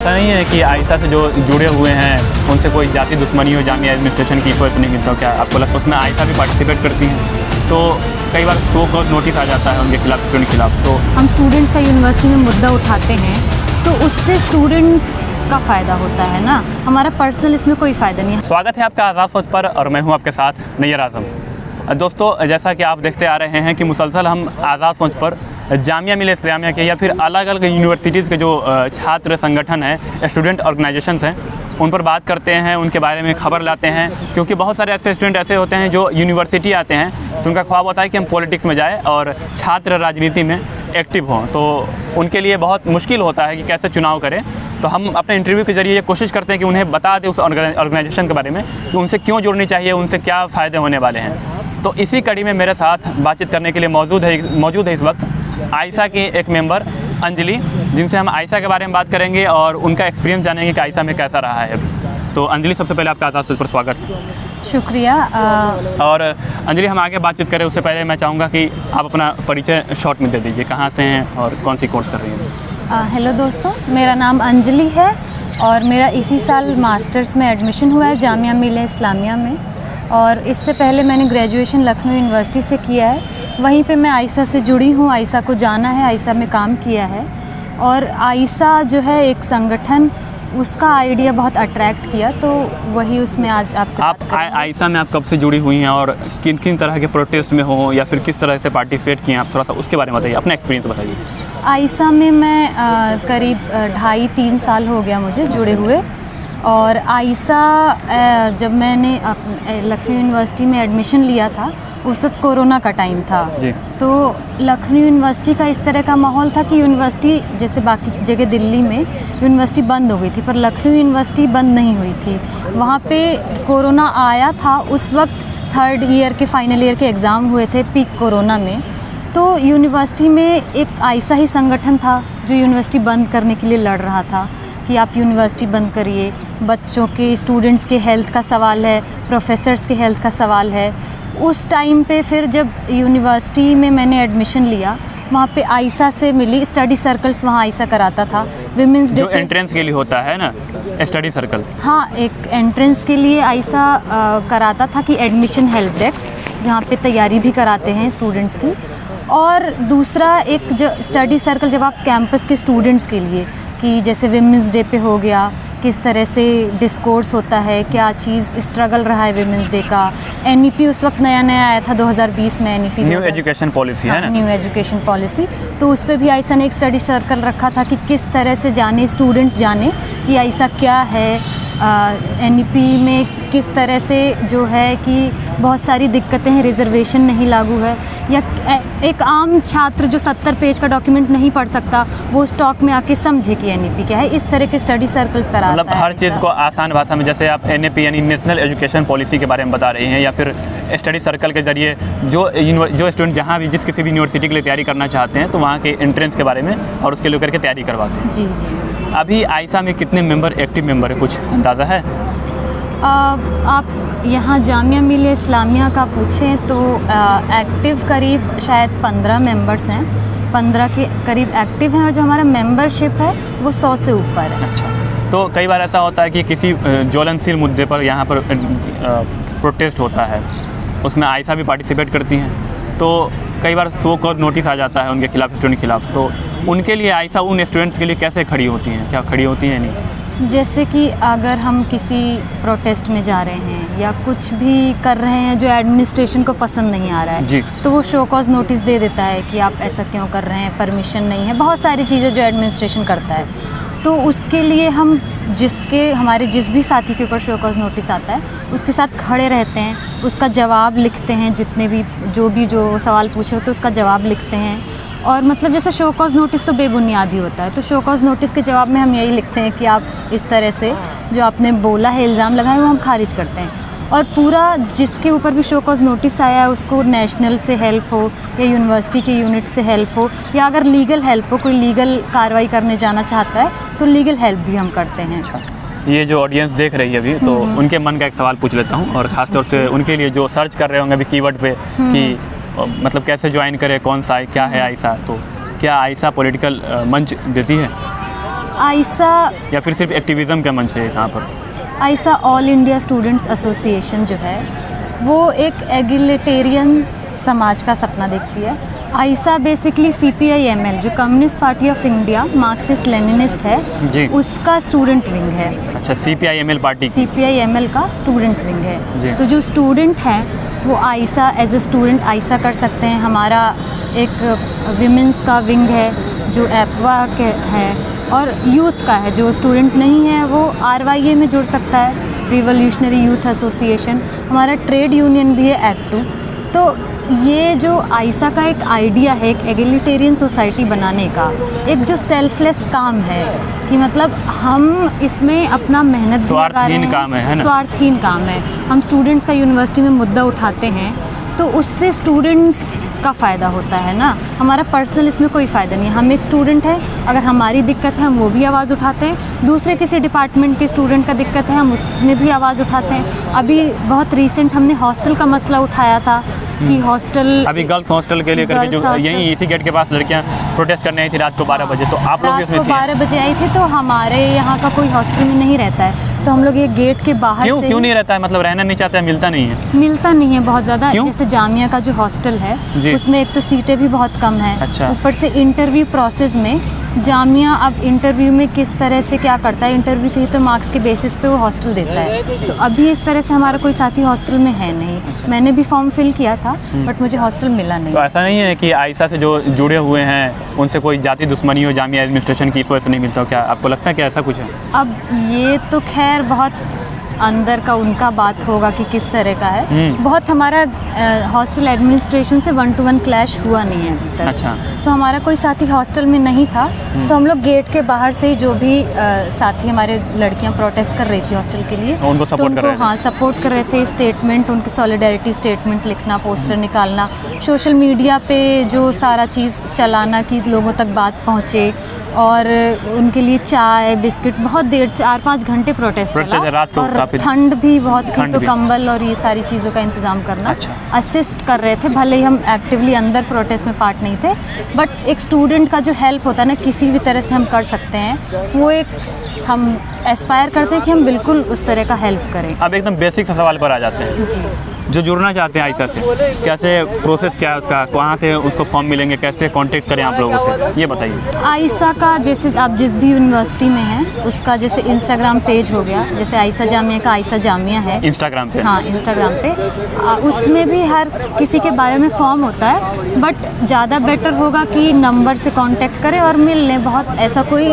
ऐसा नहीं है कि आयशा से जो जुड़े हुए हैं उनसे कोई जाति दुश्मनी हो जामिया एडमिनिस्ट्रेशन की कोई नहीं मिलता? क्या आपको लगता है उसमें आयशा भी पार्टिसिपेट करती हैं? तो कई बार शो कॉज नोटिस आ जाता है उनके खिलाफ, स्टूडेंट के खिलाफ। तो हम स्टूडेंट्स का यूनिवर्सिटी में मुद्दा उठाते हैं तो उससे स्टूडेंट्स का फ़ायदा होता है ना, हमारा पर्सनल इसमें कोई फ़ायदा नहीं है। स्वागत है आपका आज़ाद सोच पर और मैं हूं आपके साथ नैयर आज़म। दोस्तों, जैसा कि आप देखते आ रहे हैं कि मुसलसल हम आज़ाद सोच पर जामिया मिल्लिया इस्लामिया के या फिर अलग अलग यूनिवर्सिटीज़ के जो छात्र संगठन हैं, स्टूडेंट ऑर्गेनाइजेशंस हैं, उन पर बात करते हैं, उनके बारे में खबर लाते हैं। क्योंकि बहुत सारे ऐसे स्टूडेंट ऐसे होते हैं जो यूनिवर्सिटी आते हैं तो उनका ख्वाब होता है कि हम पॉलिटिक्स में जाएँ और छात्र राजनीति में एक्टिव हों। तो उनके लिए बहुत मुश्किल होता है कि कैसे चुनाव करें। तो हम अपने इंटरव्यू के ज़रिए ये कोशिश करते हैं कि उन्हें बता दें उस ऑर्गेनाइजेशन के बारे में कि उनसे क्यों जुड़नी चाहिए, उनसे क्या फ़ायदे होने वाले हैं। तो इसी कड़ी में मेरे साथ बातचीत करने के लिए मौजूद है इस वक्त आयशा की एक मेंबर अंजलि, जिनसे हम आयशा के बारे में बात करेंगे और उनका एक्सपीरियंस जानेंगे कि आयशा में कैसा रहा है अभी। तो अंजलि, सबसे पहले आपका आज़ाद सोच पर स्वागत है। शुक्रिया। और अंजलि, हम आगे बातचीत करें उससे पहले मैं चाहूँगा कि आप अपना परिचय शॉर्ट में दे दीजिए, कहाँ से हैं और कौन सी कोर्स कर रही हैं। हेलो दोस्तों, मेरा नाम अंजलि है और मेरा इसी साल मास्टर्स में एडमिशन हुआ है जामिया मिल्लिया इस्लामिया में। और इससे पहले मैंने ग्रेजुएशन लखनऊ यूनिवर्सिटी से किया है। वहीं पे मैं आयशा से जुड़ी हूँ, आयशा को जाना है, आयशा में काम किया है। और आयशा जो है एक संगठन, उसका आइडिया बहुत अट्रैक्ट किया, तो वही उसमें आज आपसे आप आयशा में आप कब से जुड़ी हुई हैं और किन किन तरह के प्रोटेस्ट में हो या फिर किस तरह से पार्टिसिपेट किए आप, थोड़ा सा उसके बारे में बताइए, अपना एक्सपीरियंस बताइए। आयशा में मैं करीब 2.5-3 साल हो गया मुझे जुड़े हुए। और आयशा जब मैंने लखनऊ यूनिवर्सिटी में एडमिशन लिया था उस वक्त कोरोना का टाइम था जी। तो लखनऊ यूनिवर्सिटी का इस तरह का माहौल था कि यूनिवर्सिटी जैसे बाकी जगह दिल्ली में यूनिवर्सिटी बंद हो गई थी, पर लखनऊ यूनिवर्सिटी बंद नहीं हुई थी। वहाँ पे कोरोना आया था, उस वक्त 3rd ईयर के फाइनल ईयर के एग्ज़ाम हुए थे पीक कोरोना में। तो यूनिवर्सिटी में एक आयशा ही संगठन था जो यूनिवर्सिटी बंद करने के लिए लड़ रहा था कि आप यूनिवर्सिटी बंद करिए, बच्चों के, स्टूडेंट्स के हेल्थ का सवाल है, प्रोफेसर्स के हेल्थ का सवाल है। उस टाइम पे फिर जब यूनिवर्सिटी में मैंने एडमिशन लिया, वहाँ पे आयशा से मिली, स्टडी सर्कल्स वहाँ आयशा कराता था। विमेंस डे जो एंट्रेंस के लिए होता है ना, स्टडी सर्कल। हाँ, एक एंट्रेंस के लिए आयशा कराता था कि एडमिशन हेल्प डेस्क, जहाँ पे तैयारी भी कराते हैं स्टूडेंट्स की। और दूसरा एक जो स्टडी सर्कल जब आप कैंपस के स्टूडेंट्स के लिए, कि जैसे विमेंस डे पे हो गया, किस तरह से डिस्कोर्स होता है, क्या चीज़ स्ट्रगल रहा है विमेंस डे का। एनईपी उस वक्त नया नया आया था 2020 में, एनईपी न्यू एजुकेशन पॉलिसी है ना, न्यू एजुकेशन पॉलिसी। तो उस पर भी आयशा ने एक स्टडी सर्कल रखा था कि किस तरह से जाने, स्टूडेंट्स जाने कि आयशा क्या है, एनईपी में किस तरह से जो है कि बहुत सारी दिक्कतें हैं, रिजर्वेशन नहीं लागू है, या एक आम छात्र जो 70 पेज का डॉक्यूमेंट नहीं पढ़ सकता वो स्टॉक में आके समझे कि एनईपी क्या है। इस तरह के स्टडी सर्कल्स कराता है। मतलब हर चीज़ को आसान भाषा में, जैसे आप एनईपी यानी नेशनल एजुकेशन पॉलिसी के बारे में बता रही हैं, या फिर स्टडी सर्कल के जरिए जो स्टूडेंट जहाँ भी जिस किसी भी यूनिवर्सिटी के लिए तैयारी करना चाहते हैं तो वहाँ के एंट्रेंस के बारे में और उसके लेकर के तैयारी करवाते हैं। जी जी। अभी आयशा में कितने मेंबर, एक्टिव मेंबर है, कुछ अंदाज़ा है? आप यहाँ जामिया मिल्लिया इस्लामिया का पूछें तो एक्टिव करीब शायद 15 मेंबर्स हैं, 15 के करीब एक्टिव हैं। और जो हमारा मेंबरशिप है वो 100 से ऊपर है। अच्छा, तो कई बार ऐसा होता है कि किसी ज्वलनशील मुद्दे पर यहाँ पर प्रोटेस्ट होता है, उसमें आयशा भी पार्टिसिपेट करती हैं, तो कई बार शो कॉज नोटिस आ जाता है उनके खिलाफ, स्टूडेंट के खिलाफ। तो उनके लिए आयशा उन स्टूडेंट्स के लिए कैसे खड़ी होती हैं, क्या खड़ी होती हैं नहीं? जैसे कि अगर हम किसी प्रोटेस्ट में जा रहे हैं या कुछ भी कर रहे हैं जो एडमिनिस्ट्रेशन को पसंद नहीं आ रहा है जी, तो वो शो कॉज नोटिस दे देता है कि आप ऐसा क्यों कर रहे हैं, परमिशन नहीं है, बहुत सारी चीज़ें जो एडमिनिस्ट्रेशन करता है। तो उसके लिए हम हमारे जिस भी साथी के ऊपर शो कॉज नोटिस आता है उसके साथ खड़े रहते हैं, उसका जवाब लिखते हैं, जितने भी जो सवाल पूछे होते हैं उसका जवाब लिखते हैं। और मतलब जैसे शो कॉज नोटिस तो बेबुनियाद ही होता है, तो शो कॉज नोटिस के जवाब में हम यही लिखते हैं कि आप इस तरह से जो आपने बोला है, इल्ज़ाम लगाए, वो हम खारिज करते हैं। और पूरा जिसके ऊपर भी शो कॉज नोटिस आया है उसको नेशनल से हेल्प हो या यूनिवर्सिटी के यूनिट से हेल्प हो, या अगर लीगल हेल्प हो, कोई लीगल कार्रवाई करने जाना चाहता है तो लीगल हेल्प भी हम करते हैं। अच्छा, ये जो ऑडियंस देख रही है अभी, तो उनके मन का एक सवाल पूछ लेता हूँ, और ख़ासतौर से उनके लिए जो सर्च कर रहे होंगे अभी कीवर्ड पे कि मतलब कैसे ज्वाइन करें, कौन सा है, क्या है आयशा, तो क्या आयशा पॉलिटिकल मंच देती है? आयसा या फिर सिर्फ एक्टिविज़म का मंच है यहाँ पर? आयसा ऑल इंडिया स्टूडेंट्स एसोसिएशन जो है वो एक एगिलिटेरियन समाज का सपना देखती है। आयसा बेसिकली CPI-ML जो communist party of India Marxist Leninist जी। है उसका स्टूडेंट विंग है। अच्छा, CPI-ML पार्टी? CPI-ML का स्टूडेंट विंग जी। है। तो जो स्टूडेंट हैं वो आयसा एज ए स्टूडेंट आयसा कर सकते हैं। हमारा एक विमेंस का विंग है जो एपवा के है, और यूथ का है जो स्टूडेंट नहीं है वो RYA में जुड़ सकता है, रिवोल्यूशनरी यूथ एसोसिएशन। हमारा ट्रेड यूनियन भी है एक्ट 2। तो ये जो आयसा का एक आइडिया है एक एगिलिटेरियन सोसाइटी बनाने का, एक जो सेल्फलेस काम है कि मतलब हम इसमें अपना मेहनत भी लगा रहे हैं, स्वार्थहीन काम है ना? स्वार्थहीन काम है। हम स्टूडेंट्स का यूनिवर्सिटी में मुद्दा उठाते हैं तो उससे स्टूडेंट्स का फ़ायदा होता है ना, हमारा पर्सनल इसमें कोई फ़ायदा नहीं है। हम एक स्टूडेंट है, अगर हमारी दिक्कत है हम वो भी आवाज़ उठाते हैं, दूसरे किसी डिपार्टमेंट के स्टूडेंट का दिक्कत है हम उसमें भी आवाज़ उठाते हैं। अभी बहुत रिसेंट हमने हॉस्टल का मसला उठाया था कि हॉस्टल, अभी गर्ल्स हॉस्टल के लिए करके जो गर्ल्स यहीं इसी गेट के पास लड़कियां प्रोटेस्ट करने आई थी रात को 12 बजे, तो आप लोग भी रात उसमें को थे? 12 बजे आई थी। तो हमारे यहाँ का कोई हॉस्टल में नहीं रहता है, तो हम लोग ये गेट के बाहर से क्यों नहीं रहता है? मतलब रहना नहीं चाहते हैं, मिलता नहीं है? मिलता नहीं है बहुत ज़्यादा। क्यों? जैसे जामिया का जो हॉस्टल है जी। उसमें एक तो सीटें भी बहुत कम हैं, अच्छा। ऊपर से इंटरव्यू प्रोसेस में जामिया अब इंटरव्यू में किस तरह से क्या करता है, इंटरव्यू के ही तो मार्क्स के बेसिस पे वो हॉस्टल देता है। तो अभी इस तरह से हमारा कोई साथी हॉस्टल में है नहीं। मैंने भी फॉर्म फिल किया था बट मुझे हॉस्टल मिला नहीं। तो ऐसा नहीं है कि आयसा से जो जुड़े हुए हैं उनसे कोई जाति दुश्मनी हो जामिया एडमिनिस्ट्रेशन की, इस वजह से नहीं मिलता हो? क्या आपको लगता है कि ऐसा कुछ है? अब ये तो खैर बहुत अंदर का उनका बात होगा कि किस तरह का है। बहुत हमारा हॉस्टल एडमिनिस्ट्रेशन से 1-to-1 क्लैश हुआ नहीं है अभी तक। अच्छा। तो हमारा कोई साथी हॉस्टल में नहीं था, तो हम लोग गेट के बाहर से ही जो भी साथी हमारे लड़कियां प्रोटेस्ट कर रही थी हॉस्टल के लिए, उनको सपोर्ट कर रहे थे? हाँ, सपोर्ट कर रहे थे। स्टेटमेंट, उनकी सॉलिडारिटी स्टेटमेंट लिखना, पोस्टर निकालना, सोशल मीडिया पे जो सारा चीज़ चलाना कि लोगों तक बात पहुँचे, और उनके लिए चाय बिस्किट बहुत देर 4-5 घंटे प्रोटेस्ट चला, रात को और काफी ठंड भी बहुत थी, ठंड तो भी। कंबल और ये सारी चीज़ों का इंतज़ाम करना, अच्छा। असिस्ट कर रहे थे। भले ही हम एक्टिवली अंदर प्रोटेस्ट में पार्ट नहीं थे, बट एक स्टूडेंट का जो हेल्प होता है ना, किसी भी तरह से हम कर सकते हैं, वो एक हम एस्पायर करते हैं कि हम बिल्कुल उस तरह का हेल्प करें। अब एकदम बेसिक से सवाल पर आ जाते हैं। जी। जो जुड़ना चाहते हैं आयसा से, कैसे प्रोसेस क्या है उसका, कहाँ से उसको फॉर्म मिलेंगे, कैसे कांटेक्ट करें आप लोगों से, ये बताइए। आयसा का जैसे आप जिस भी यूनिवर्सिटी में हैं उसका जैसे इंस्टाग्राम पेज हो गया, जैसे आयसा जामिया का आयसा जामिया है इंस्टाग्राम पे? हाँ, इंस्टाग्राम पे उसमें भी हर किसी के बायो में फॉर्म होता है, बट ज़्यादा बेटर होगा कि नंबर से कांटेक्ट करें और मिल लें। बहुत ऐसा कोई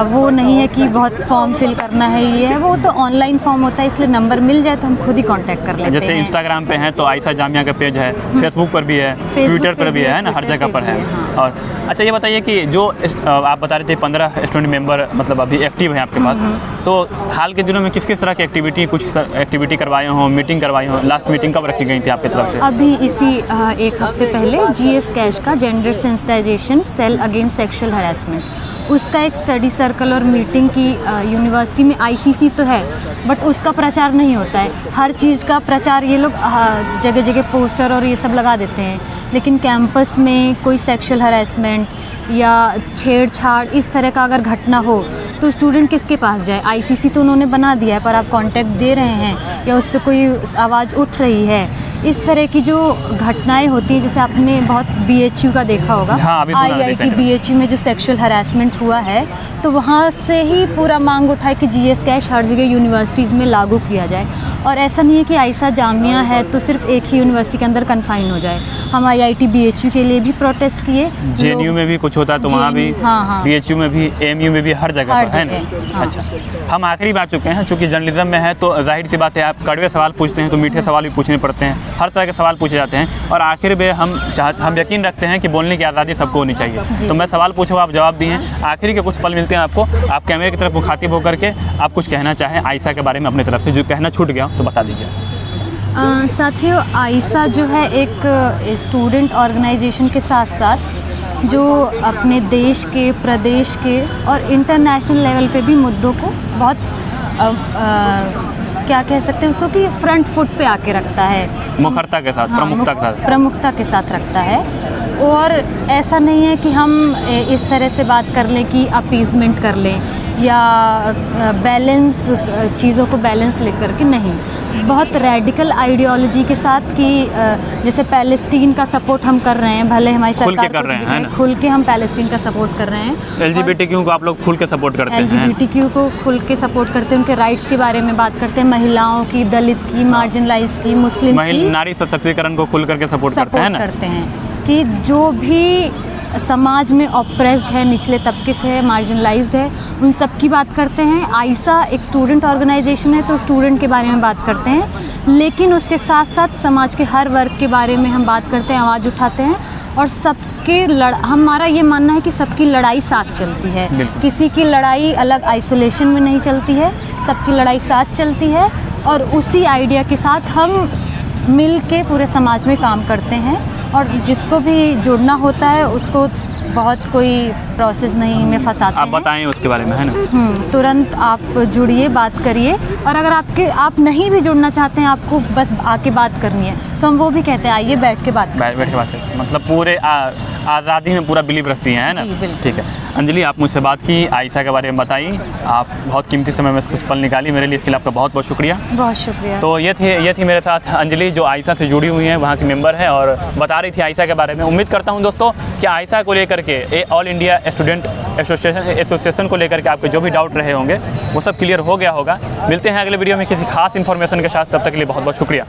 वो नहीं है कि बहुत फॉर्म फिल करना है, ये है वो तो ऑनलाइन फॉर्म होता है, इसलिए नंबर मिल जाए तो हम खुद ही कांटेक्ट कर लेते जैसे हैं। इंस्टाग्राम पे है तो आयसा जामिया का पेज है, फेसबुक पर भी है, ट्विटर पर भी है ना, हर जगह पर है। और अच्छा ये बताइए कि जो आप बता रहे थे 15 स्टूडेंट मेंबर मतलब अभी एक्टिव हैं आपके पास, तो हाल के दिनों में किस किस तरह की एक्टिविटी, कुछ एक्टिविटी करवाए हों, मीटिंग करवाई हों? लास्ट मीटिंग कब रखी गई थी आपकी तरफ से? अभी इसी 1 हफ्ते पहले GS कैश का gender sensitization cell against sexual harassment, उसका एक स्टडी सर्कल और मीटिंग की यूनिवर्सिटी में। ICC तो है बट उसका प्रचार नहीं होता है। हर चीज़ का प्रचार ये लोग जगह जगह पोस्टर और ये सब लगा देते हैं, लेकिन कैंपस में कोई सेक्सुअल हरासमेंट या छेड़छाड़ इस तरह का अगर घटना हो तो स्टूडेंट किसके पास जाए? ICC तो उन्होंने बना दिया है, पर आप कांटेक्ट दे रहे हैं या उस पर कोई आवाज़ उठ रही है? इस तरह की जो घटनाएं होती हैं, जैसे आपने बहुत BHU का देखा होगा, हाँ, अभी सुना IIT BHU में जो सेक्सुअल हरासमेंट हुआ है, तो वहाँ से ही पूरा मांग उठा है कि GS कैश हर जगह यूनिवर्सिटीज़ में लागू किया जाए। और ऐसा नहीं है कि आयसा जामिया है तो सिर्फ एक ही यूनिवर्सिटी के अंदर कन्फाइन हो जाए। हम IIT BHU के लिए भी प्रोटेस्ट किए, JNU में भी कुछ होता है तो वहाँ भी, हाँ। BHU में भी, AMU में भी, हर जगह पर है ना। हाँ। अच्छा, हम आखिरी बात चुके हैं, चूँकि जर्नलिज्म में है तो जाहिर सी बात है आप कड़वे सवाल पूछते हैं तो मीठे सवाल भी पूछने पड़ते हैं, हर तरह के सवाल पूछे जाते हैं, और आखिर में हम यकीन रखते हैं कि बोलने की आज़ादी सबको होनी चाहिए। तो मैं सवाल पूछूँ, आप जवाब दिए, आखिरी के कुछ पल मिलते हैं आपको, आप कैमरे की तरफ मुखातिब होकर के आप कुछ कहना चाहें आयसा के बारे में अपनी तरफ से, जो कहना छूट गया तो बता दीजिए। साथियों, आयसा जो है एक स्टूडेंट ऑर्गेनाइजेशन के साथ साथ जो अपने देश के, प्रदेश के और इंटरनेशनल लेवल पे भी मुद्दों को बहुत क्या कह सकते हैं उसको कि फ्रंट फुट पे आके रखता है, मुखरता के साथ, हाँ, प्रमुखता के साथ रखता है। और ऐसा नहीं है कि हम इस तरह से बात कर लें कि अपीज़मेंट कर लें या बैलेंस चीज़ों को बैलेंस लेकर के नहीं, बहुत रेडिकल आइडियोलॉजी के साथ कि जैसे पैलेस्टीन का सपोर्ट हम कर रहे हैं, भले हमारी खुल के सरकार कर कुछ रहे भी हैं, है कहे, ना? खुल के हम पैलेस्टीन का सपोर्ट कर रहे हैं। LGBTQ को आप लोग खुल के सपोर्ट करते हैं? LGBTQ को खुल के सपोर्ट करते हैं, उनके राइट्स के बारे में बात करते हैं, महिलाओं की, दलित की, मार्जिनलाइज्ड की, मुस्लिम की, नारी सशक्तिकरण को खुल करके सपोर्ट करते हैं ना? करते हैं कि जो भी समाज में ऑप्रेस्ड है, निचले तबके से है, मार्जिनलाइज्ड है, उन सब की बात करते हैं। आइसा एक स्टूडेंट ऑर्गेनाइजेशन है, तो स्टूडेंट के बारे में बात करते हैं, लेकिन उसके साथ साथ समाज के हर वर्ग के बारे में हम बात करते हैं, आवाज़ उठाते हैं। और हमारा ये मानना है कि सबकी लड़ाई साथ चलती है, किसी की लड़ाई अलग आइसोलेशन में नहीं चलती है, सबकी लड़ाई साथ चलती है। और उसी आइडिया के साथ हम मिल के पूरे समाज में काम करते हैं। और जिसको भी जुड़ना होता है उसको बहुत कोई प्रोसेस नहीं में फंसाते हैं। आप बताएं उसके बारे में, है ना? तुरंत आप जुड़िए, बात करिए। और अगर आप नहीं भी जुड़ना चाहते हैं, आपको बस आके बात करनी है, तो हम वो भी कहते हैं आइए बैठ के बात करें। बैठ के बात करें, मतलब पूरे आज़ादी में पूरा बिलीव रखती हैं, है ना? जी, बिल्कुल। ठीक है अंजलि, आप मुझसे बात की, आयशा के बारे में बताई, आप बहुत कीमती समय में से कुछ पल निकाली मेरे लिए, इसके लिए आपका बहुत बहुत शुक्रिया। बहुत शुक्रिया। तो ये थी मेरे साथ अंजलि, जो आयशा से जुड़ी हुई हैं, वहाँ की मेंबर है, और बता रही थी आयशा के बारे में। उम्मीद करता हूँ दोस्तों कि आयशा को लेकर के ऑल इंडिया स्टूडेंट एसोसिएशन को लेकर के आपके जो भी डाउट रहे होंगे वो सब क्लियर हो गया होगा। मिलते हैं अगले वीडियो में किसी खास इन्फॉर्मेशन के साथ, तब तक के लिए बहुत बहुत शुक्रिया।